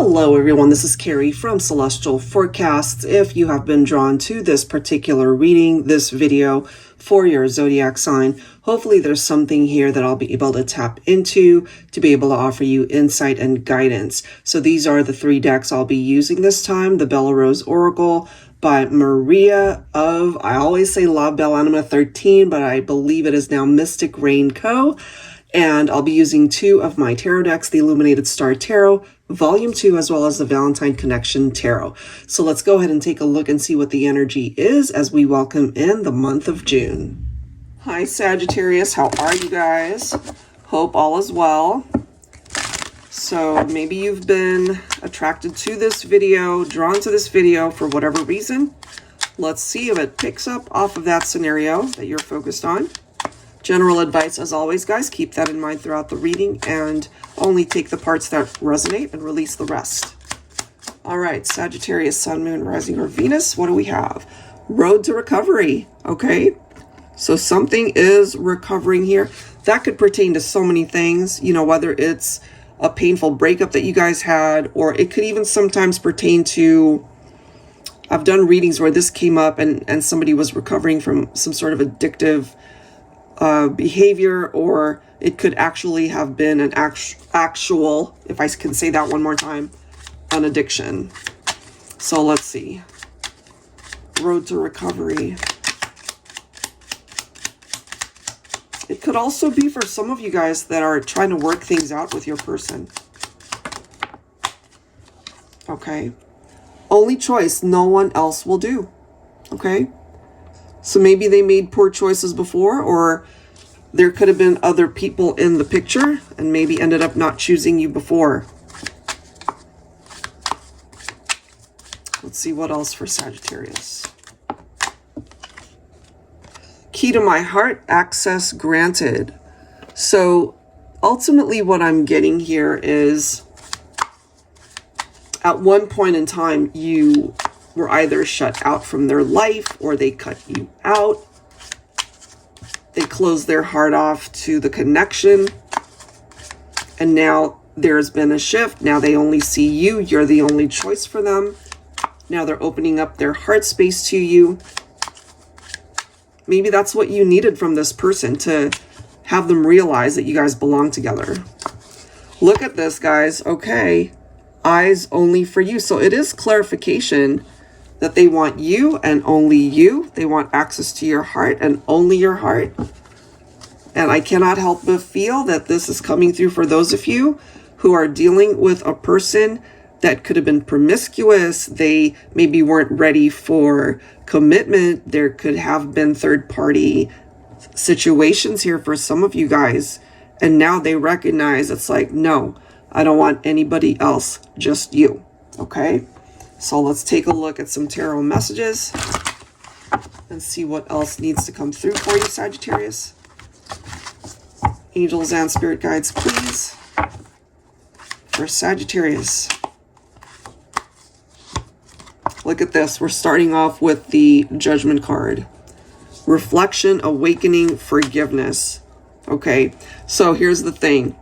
Hello everyone, this is Carrie from Celestial Forecasts. If you have been drawn to this particular reading, this video for your zodiac sign, hopefully there's something here that I'll be able to tap into to be able to offer you insight and guidance. So these are the 3 decks I'll be using this time. The Bella Rose Oracle by Maria of, I always say La Belle Anima 13, but I believe it is now Mystic Rain Co. And I'll be using 2 of my tarot decks, the Illuminated Star Tarot, Volume 2, as well as the Valentine Connection Tarot. So let's go ahead and take a look and see what the energy is as we welcome in the month of June. Hi Sagittarius, how are you guys? Hope all is well. So maybe you've been attracted to this video, drawn to this video for whatever reason. Let's see if it picks up off of that scenario that you're focused on. General advice, as always, guys, keep that in mind throughout the reading and only take the parts that resonate and release the rest. All right, Sagittarius, Sun, Moon, Rising, or Venus. What do we have? Road to recovery. Okay, so something is recovering here. That could pertain to so many things, you know, whether it's a painful breakup that you guys had, or it could even sometimes pertain to, I've done readings where this came up and somebody was recovering from some sort of addictive behavior, or it could actually have been an actual, if I can say that one more time, an addiction. So let's see. Road to recovery. It could also be for some of you guys that are trying to work things out with your person. Okay. Only choice, no one else will do. Okay. So maybe they made poor choices before, or there could have been other people in the picture and maybe ended up not choosing you before. Let's see what else for Sagittarius. Key to my heart, access granted. So ultimately what I'm getting here is at one point in time you were either shut out from their life or they cut you out. They closed their heart off to the connection. And now there's been a shift. Now they only see you. You're the only choice for them. Now they're opening up their heart space to you. Maybe that's what you needed from this person, to have them realize that you guys belong together. Look at this, guys. Okay. Eyes only for you. So it is clarification that they want you and only you. They want access to your heart and only your heart. And I cannot help but feel that this is coming through for those of you who are dealing with a person that could have been promiscuous. They maybe weren't ready for commitment. There could have been third-party situations here for some of you guys. And now they recognize it's like, no, I don't want anybody else, just you. Okay? So let's take a look at some tarot messages and see what else needs to come through for you, Sagittarius. Angels and spirit guides, please, for Sagittarius. Look at this. We're starting off with the Judgment card. Reflection, awakening, forgiveness. Okay, so here's the thing.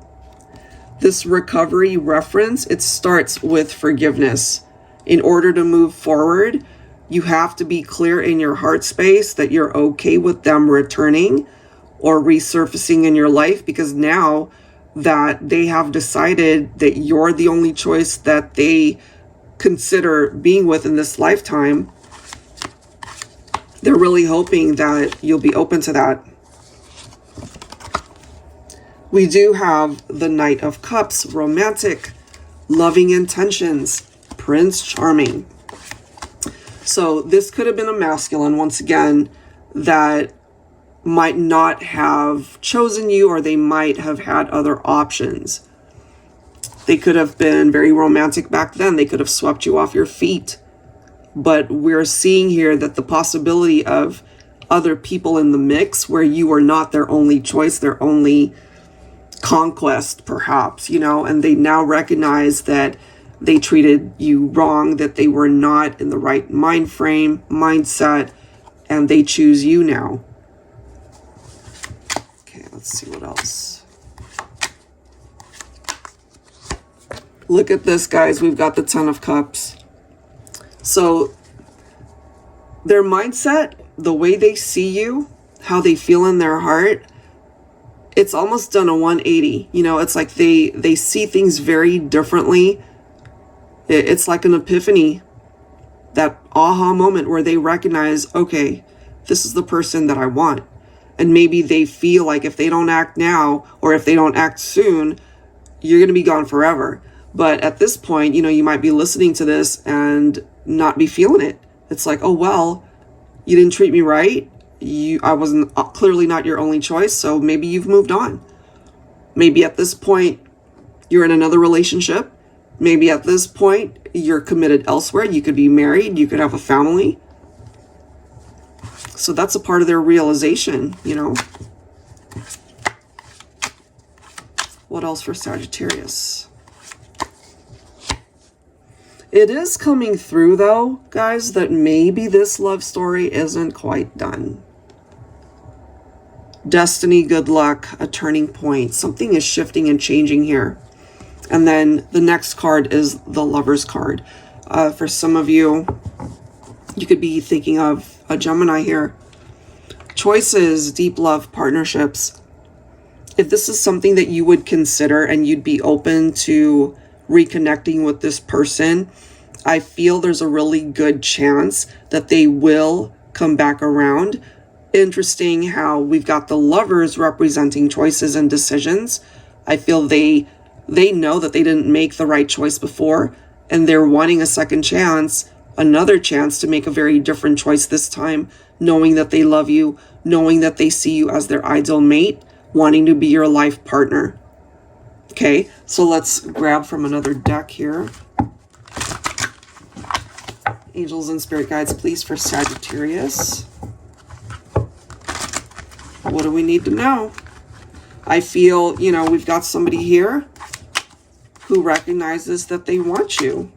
This recovery reference, it starts with forgiveness. In order to move forward, you have to be clear in your heart space that you're okay with them returning or resurfacing in your life, because now that they have decided that you're the only choice that they consider being with in this lifetime, they're really hoping that you'll be open to that. We do have the Knight of Cups, romantic, loving intentions, Prince Charming. So this could have been a masculine, once again, that might not have chosen you, or they might have had other options. They could have been very romantic back then. They could have swept you off your feet. But we're seeing here that the possibility of other people in the mix where you are not their only choice, their only conquest, perhaps, you know, and they now recognize that they treated you wrong, that they were not in the right mind frame, mindset, and they choose you now. Okay, let's see what else. Look at this, guys. We've got the Ten of Cups. So their mindset, the way they see you, how they feel in their heart, it's almost done a 180. You know, it's like they see things very differently. It's like an epiphany, that aha moment where they recognize, okay, this is the person that I want. And maybe they feel like if they don't act now, or if they don't act soon, you're going to be gone forever. But at this point, you know, you might be listening to this and not be feeling it. It's like, oh, well, you didn't treat me right. I wasn't clearly not your only choice. So maybe you've moved on. Maybe at this point, you're in another relationship. Maybe at this point, you're committed elsewhere. You could be married. You could have a family. So that's a part of their realization, you know. What else for Sagittarius? It is coming through, though, guys, that maybe this love story isn't quite done. Destiny, good luck, a turning point. Something is shifting and changing here. And then the next card is the Lover's card. For some of you, you could be thinking of a Gemini here. Choices, deep love, partnerships. If this is something that you would consider and you'd be open to reconnecting with this person, I feel there's a really good chance that they will come back around. Interesting how we've got the Lovers representing choices and decisions. I feel they know that they didn't make the right choice before, and they're wanting a second chance, another chance to make a very different choice this time, knowing that they love you, knowing that they see you as their ideal mate, wanting to be your life partner. Okay, so let's grab from another deck here. Angels and spirit guides, please, for Sagittarius. What do we need to know? I feel, you know, we've got somebody here who recognizes that they want you.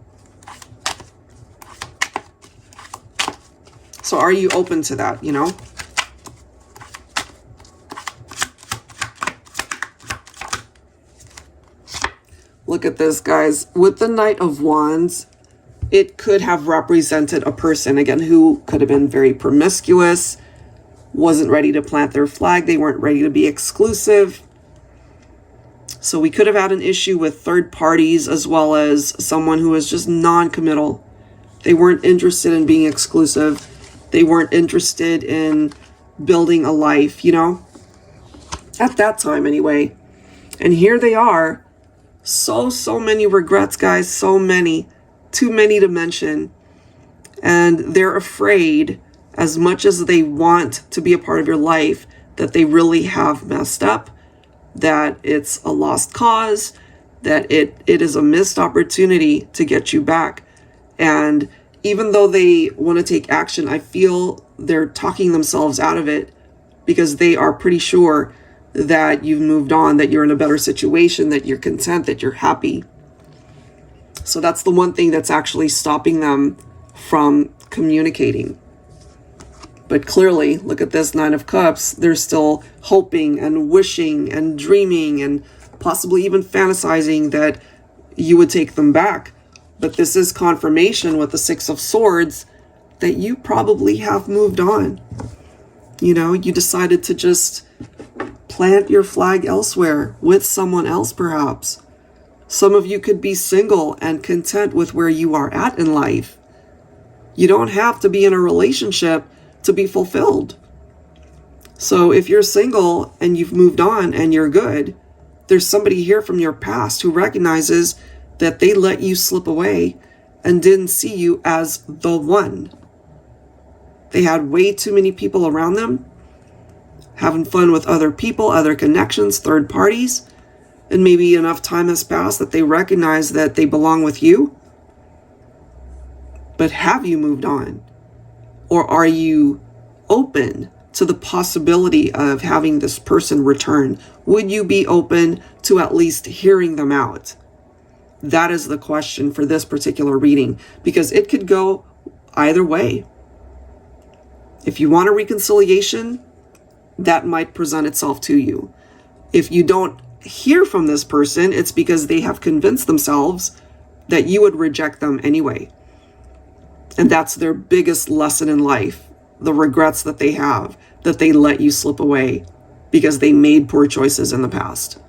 So are you open to that, you know? Look at this, guys. With the Knight of Wands, it could have represented a person, again, who could have been very promiscuous, wasn't ready to plant their flag. They weren't ready to be exclusive. So we could have had an issue with third parties, as well as someone who was just non-committal. They weren't interested in being exclusive. They weren't interested in building a life, you know, at that time anyway. And here they are. So many regrets, guys. So many. Too many to mention. And they're afraid, as much as they want to be a part of your life, that they really have messed up, that it's a lost cause, that it is a missed opportunity to get you back. And even though they want to take action, I feel they're talking themselves out of it, because they are pretty sure that you've moved on, that you're in a better situation, that you're content, that you're happy. So that's the one thing that's actually stopping them from communicating. But clearly, look at this Nine of Cups. They're still hoping and wishing and dreaming and possibly even fantasizing that you would take them back. But this is confirmation with the Six of Swords that you probably have moved on. You know, you decided to just plant your flag elsewhere with someone else, perhaps. Some of you could be single and content with where you are at in life. You don't have to be in a relationship to be fulfilled. So if you're single and you've moved on and you're good, there's somebody here from your past who recognizes that they let you slip away and didn't see you as the one. They had way too many people around them, having fun with other people, other connections, third parties, and maybe enough time has passed that they recognize that they belong with you. But have you moved on? Or are you open to the possibility of having this person return? Would you be open to at least hearing them out? That is the question for this particular reading, because it could go either way. If you want a reconciliation, that might present itself to you. If you don't hear from this person, it's because they have convinced themselves that you would reject them anyway. And that's their biggest lesson in life, the regrets that they have, that they let you slip away because they made poor choices in the past.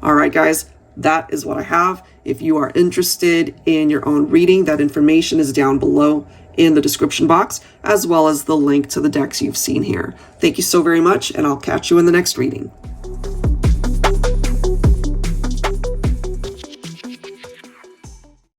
All right, guys, that is what I have. If you are interested in your own reading, that information is down below in the description box, as well as the link to the decks you've seen here. Thank you so very much, and I'll catch you in the next reading.